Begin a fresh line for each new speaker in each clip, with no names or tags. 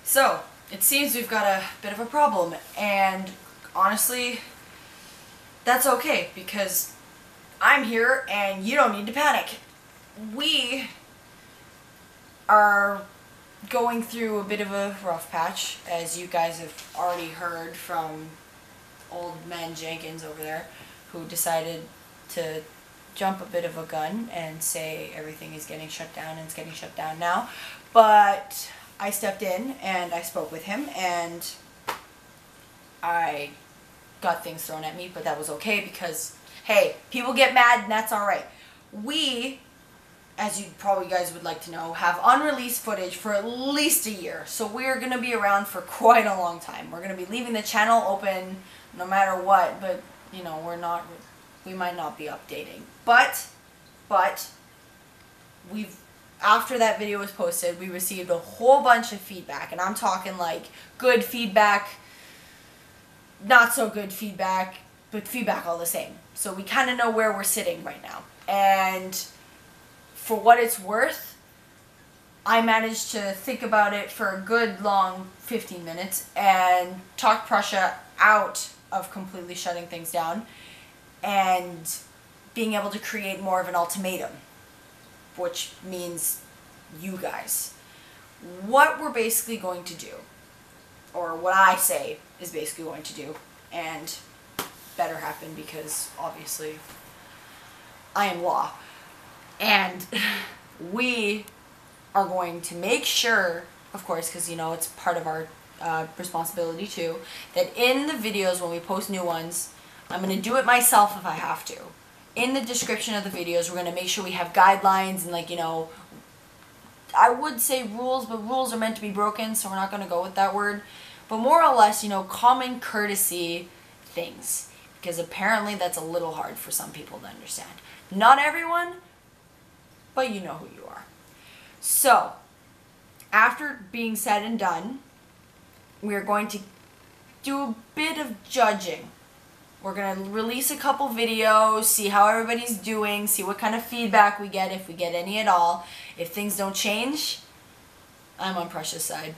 So, it seems we've got a bit of a problem, and honestly, that's okay, because I'm here and you don't need to panic. We are going through a bit of a rough patch, as you guys have already heard from old man Jenkins over there, who decided to jump a bit of a gun and say everything is getting shut down, and it's getting shut down now. But I stepped in and I spoke with him, and I got things thrown at me, but that was okay because, hey, people get mad and that's alright. We, as you probably guys would like to know, have unreleased footage for at least a year. So we're going to be around for quite a long time. We're going to be leaving the channel open no matter what, but, you know, we might not be updating. But, after that video was posted, we received a whole bunch of feedback, and I'm talking like good feedback, not so good feedback, but feedback all the same. So we kind of know where we're sitting right now. And for what it's worth, I managed to think about it for a good long 15 minutes and talk Prussia out of completely shutting things down and being able to create more of an ultimatum, which means you guys. What we're basically going to do, or what I say is basically going to do, and better happen because obviously I am law, and we are going to make sure, of course, because you know it's part of our responsibility too, that in the videos when we post new ones, I'm going to do it myself if I have to. In the description of the videos, we're going to make sure we have guidelines and, like, you know, I would say rules, but rules are meant to be broken, so we're not going to go with that word. But more or less, you know, common courtesy things, because apparently that's a little hard for some people to understand. Not everyone, but you know who you are. So, after being said and done, we're going to do a bit of judging. We're going to release a couple videos, see how everybody's doing, see what kind of feedback we get, if we get any at all. If things don't change, I'm on Prussia's side.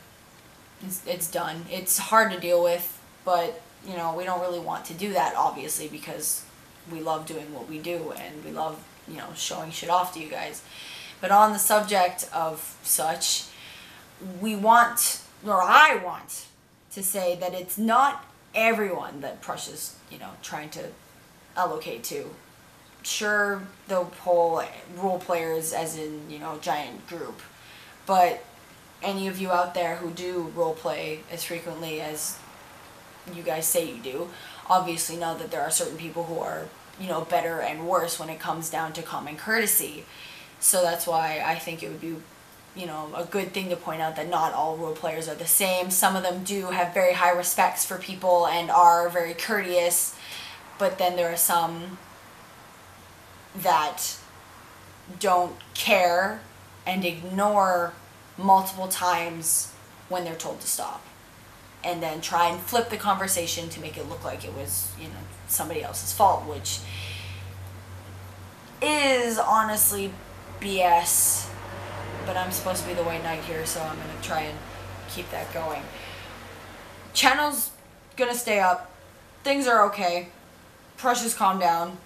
It's done. It's hard to deal with, but, you know, we don't really want to do that, obviously, because we love doing what we do, and we love, you know, showing shit off to you guys. But on the subject of such, we want, or I want, to say that it's not everyone that Prussia's, you know, trying to allocate to. Sure, the whole Roleplayers as in, you know, giant group, but any of you out there who do roleplay as frequently as you guys say you do, obviously know that there are certain people who are, you know, better and worse when it comes down to common courtesy. So that's why I think it would be, you know, a good thing to point out that not all role players are the same. Some of them do have very high respects for people and are very courteous, but then there are some that don't care and ignore multiple times when they're told to stop, and then try and flip the conversation to make it look like it was, you know, somebody else's fault, which is honestly BS. But I'm supposed to be the white knight here, so I'm going to try and keep that going. Channel's going to stay up. Things are okay. Prussia's calmed down,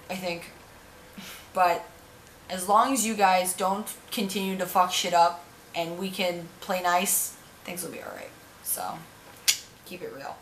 I think. But as long as you guys don't continue to fuck shit up and we can play nice, things will be alright. So, keep it real.